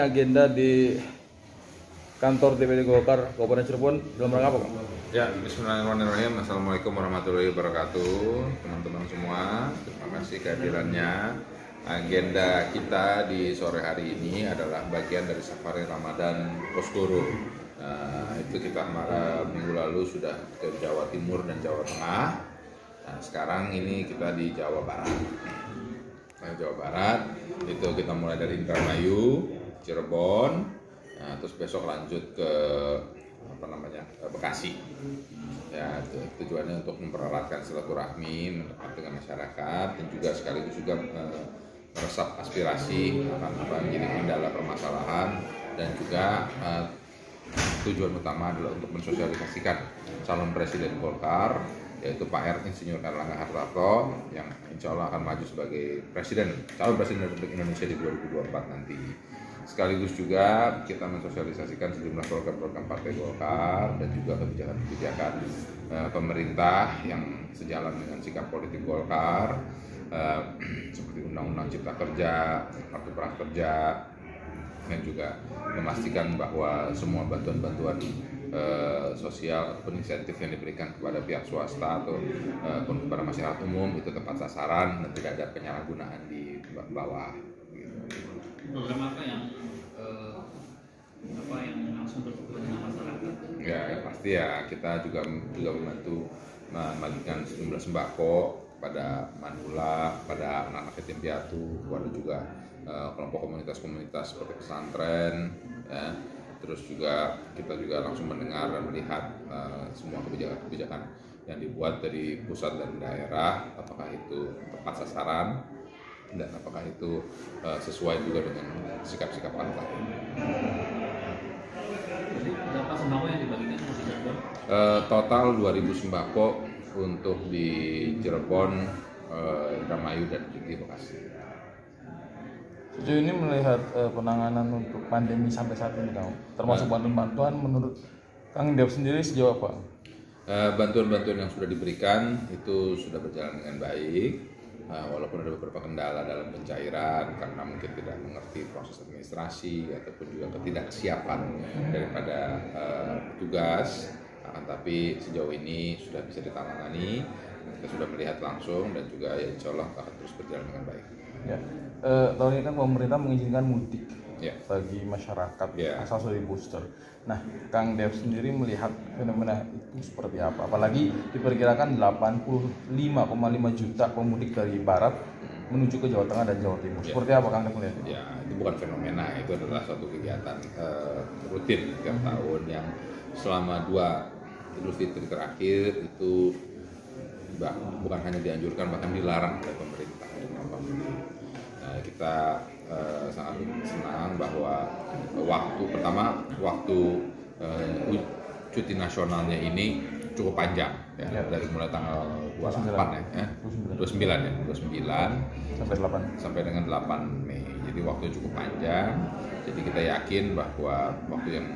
agenda di kantor DPD Golkar Kabupaten Cirebon dalam rangka apa, Pak? Ya, bismillahirrahmanirrahim. Assalamualaikum warahmatullahi wabarakatuh, teman-teman semua. Terima kasih kehadirannya. Agenda kita di sore hari ini adalah bagian dari safari Ramadan Poskoro. Itu kita minggu lalu sudah ke Jawa Timur dan Jawa Tengah. Nah, sekarang ini kita di Jawa Barat. Jawa Barat itu kita mulai dari Indramayu, Cirebon, terus besok lanjut ke Bekasi. Ya, tujuannya untuk mempereratkan silaturahmi dengan masyarakat dan juga sekaligus juga meresap aspirasi apa menjadi kendala permasalahan, dan juga tujuan utama adalah untuk mensosialisasikan calon presiden Golkar, yaitu Pak Insinyur Erlangga Hartarto, yang insya Allah akan maju sebagai calon presiden Republik Indonesia di 2024 nanti. Sekaligus juga kita mensosialisasikan sejumlah program-program Partai Golkar dan juga kebijakan-kebijakan pemerintah yang sejalan dengan sikap politik Golkar, seperti Undang-Undang Cipta Kerja, Kartu Prakerja, dan juga memastikan bahwa semua bantuan-bantuan sosial ataupun insentif yang diberikan kepada pihak swasta atau kepada masyarakat umum itu tepat sasaran dan tidak ada penyalahgunaan di bawah. Program apa yang langsung berhubungan dengan masyarakat? Ya, pasti ya, kita juga membantu membagikan sejumlah sembako pada manula, pada anak-anak yatim piatu, kepada juga kelompok komunitas-komunitas seperti pesantren, ya. Terus juga kita juga langsung mendengar dan melihat semua kebijakan-kebijakan yang dibuat dari pusat dan daerah, apakah itu tepat sasaran dan apakah itu sesuai juga dengan sikap-sikap partai. Jadi berapa sembako yang dibagikan di Cirebon? Total 2.000 sembako untuk di Cirebon, Indramayu, dan di Bekasi. Sejauh ini melihat penanganan untuk pandemi sampai saat ini, Kang, termasuk bantuan-bantuan, menurut Kang Dev sendiri sejauh apa? Bantuan-bantuan yang sudah diberikan itu sudah berjalan dengan baik. Walaupun ada beberapa kendala dalam pencairan karena mungkin tidak mengerti proses administrasi ataupun juga ketidaksiapan daripada petugas, tapi sejauh ini sudah bisa ditangani, kita sudah melihat langsung dan juga ya insya Allah akan terus berjalan dengan baik. Ya, tahun ini kan pemerintah mengizinkan mudik bagi masyarakat asal sudah di booster. Nah, Kang Dev sendiri melihat fenomena itu seperti apa? Apalagi diperkirakan 85,5 juta pemudik dari barat menuju ke Jawa Tengah dan Jawa Timur. Seperti apa Kang Dev melihat? Ya, itu bukan fenomena, itu adalah suatu kegiatan rutin tiap tahun yang selama 2 Idul Fitri terakhir itu bukan hanya dianjurkan, bahkan dilarang oleh pemerintah. Kita sangat senang bahwa waktu cuti nasionalnya ini cukup panjang ya. Dari mulai tanggal 29 sampai dengan 8 Mei. Jadi waktu cukup panjang. Jadi kita yakin bahwa waktu yang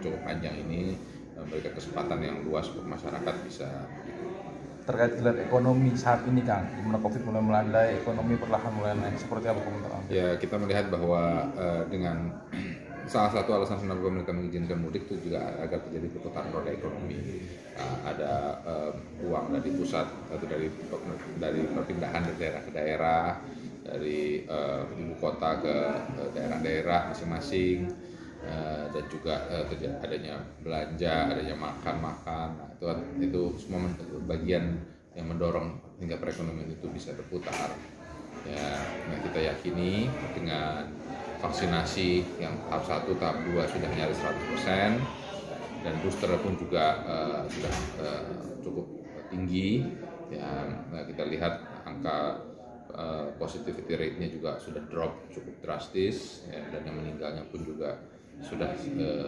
cukup panjang ini memberikan kesempatan yang luas untuk masyarakat bisa. Terkait dengan ekonomi saat ini, Kang, di mana Covid mulai melandai, ekonomi perlahan mulai naik, seperti apa komentar Anda? Ya, kita melihat bahwa dengan salah satu alasan kenapa pemerintah mengizinkan mudik itu juga agar terjadi perputaran roda ekonomi. Ada uang dari pusat atau dari perpindahan dari daerah ke daerah, dari ibu kota ke daerah-daerah masing-masing, dan juga adanya belanja, adanya makan. Nah, itu semua bagian yang mendorong hingga perekonomian itu bisa berputar. Ya, nah kita yakini dengan vaksinasi yang tahap 1, tahap 2 sudah nyaris 100%, dan booster pun juga sudah cukup tinggi. Ya, nah kita lihat angka positivity rate-nya juga sudah drop cukup drastis, ya, dan yang meninggalnya pun juga sudah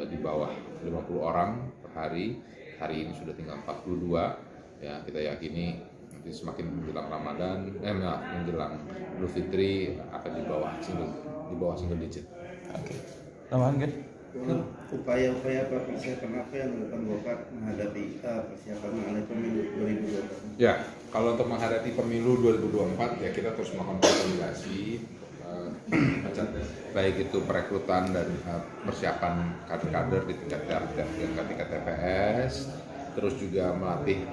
di bawah 50 orang per hari. Hari ini sudah tinggal 42. Ya, kita yakini nanti semakin menjelang menjelang Idul Fitri akan di bawah single digit. Oke. Tambahan kan? Upaya-upaya persiapan apa yang dilakukan Golkar menghadapi persiapan mengenai pemilu 2024? Ya, kalau untuk menghadapi pemilu 2024 ya kita terus melakukan konsolidasi baik itu perekrutan dan persiapan kader-kader di tingkat TPS, terus juga melatih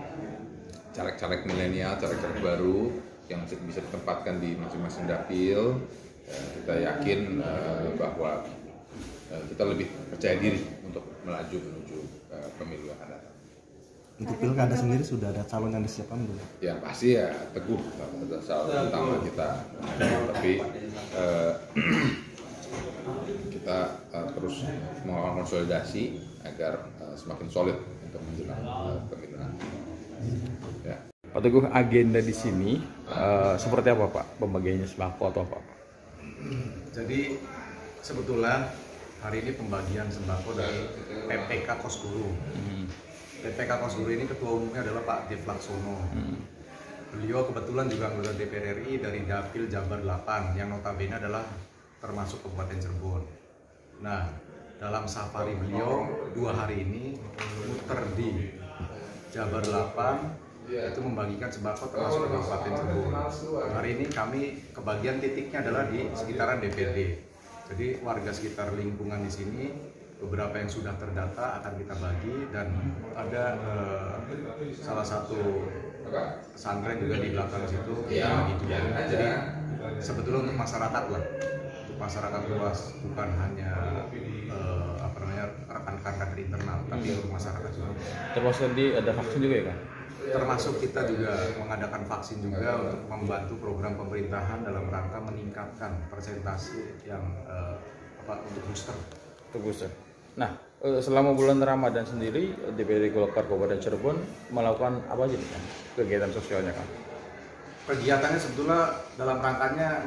caleg-caleg milenial, caleg-caleg baru yang bisa ditempatkan di masing-masing dapil. Kita yakin bahwa kita lebih percaya diri untuk melaju menuju pemilu yang akan datang. Untuk pilkada sendiri sudah ada calon yang disiapkan belum? Ya pasti ya Teguh calon utama kita, tapi kita terus mengonsolidasi agar semakin solid untuk menjelang pemilu nanti. Ya. Pak Teguh, agenda di sini seperti apa Pak? Pembagiannya sembako atau apa? Jadi sebetulnya hari ini pembagian sembako dari PPK Kosguru. PPK Kosguru ini ketua umumnya adalah Pak Dev Laksono. Beliau kebetulan juga anggota DPR RI dari Dapil Jabar 8 yang notabene adalah termasuk Kabupaten Cirebon. Nah, dalam safari beliau 2 hari ini muter di Jabar 8 itu membagikan sembako termasuk Kabupaten Cirebon. Hari ini kami kebagian titiknya adalah di sekitaran DPRD. Jadi warga sekitar lingkungan di sini beberapa yang sudah terdata akan kita bagi, dan ada salah satu pesantren juga di belakang situ kita bagi juga. Jadi sebetulnya untuk masyarakat lah, untuk masyarakat luas, bukan hanya rekan-rekan kader internal, tapi untuk masyarakat juga. Termasuk tadi ada vaksin juga ya kan? Termasuk kita juga mengadakan vaksin juga untuk membantu program pemerintahan dalam rangka meningkatkan persentase yang untuk booster. Nah, selama bulan Ramadan sendiri DPRD Golkar Kabupaten Cirebon melakukan apa aja nih kan kegiatan sosialnya kan? Kegiatannya sebetulnya dalam rangkanya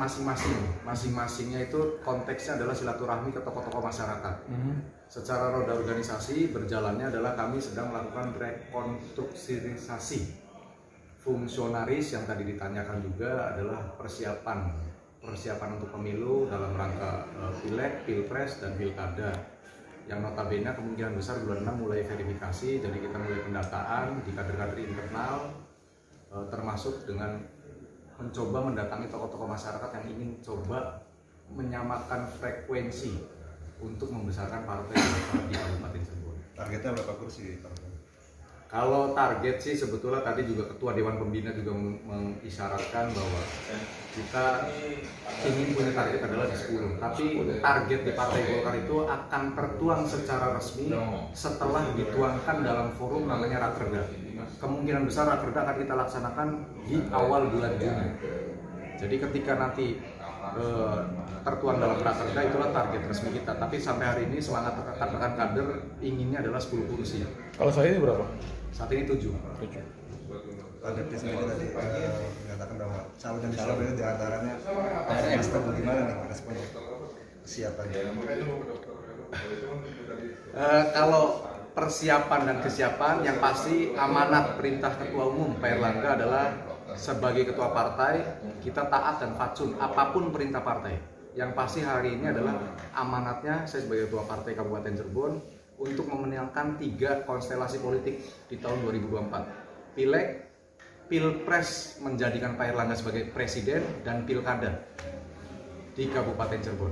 masing-masingnya itu konteksnya adalah silaturahmi ke tokoh-tokoh masyarakat. Secara roda organisasi berjalannya adalah kami sedang melakukan rekonstruksirisasi fungsionaris yang tadi ditanyakan juga adalah persiapan untuk pemilu dalam rangka pileg, pilpres, dan pilkada. Yang notabene kemungkinan besar bulan 6 mulai verifikasi, jadi kita mulai pendataan di kader-kader internal, termasuk dengan mencoba mendatangi tokoh-tokoh masyarakat yang ingin coba menyamakan frekuensi untuk membesarkan partai di Kabupaten Cirebon. Targetnya berapa kursi? Kalau target sih sebetulnya tadi juga Ketua Dewan Pembina juga mengisyaratkan bahwa kita ingin punya target adalah di 10. Tapi target di Partai Golkar itu akan tertuang secara resmi setelah dituangkan dalam forum namanya Rakerda. Kemungkinan besar Rakerda akan kita laksanakan di awal bulan Juni. Jadi ketika nanti tertuang dalam Rakerda, itulah target resmi kita. Tapi sampai hari ini semangat rekan-rekan kader inginnya adalah 10 kursi. Kalau saya ini berapa? Saat ini 7. Pak Deputi sendiri tadi mengatakan bahwa calon yang disiapkan itu diantaranya daerah ekspor, bagaimana nih responnya kesiapannya? Kalau persiapan dan kesiapan, yang pasti amanat perintah Ketua Umum Pak Erlangga adalah sebagai ketua partai kita taat dan fatsun apapun perintah partai. Yang pasti hari ini adalah amanatnya saya sebagai ketua partai Kabupaten Cirebon untuk memenangkan 3 konstelasi politik di tahun 2024. Pileg, Pilpres menjadikan Pak Erlangga sebagai presiden, dan pilkada di Kabupaten Cirebon.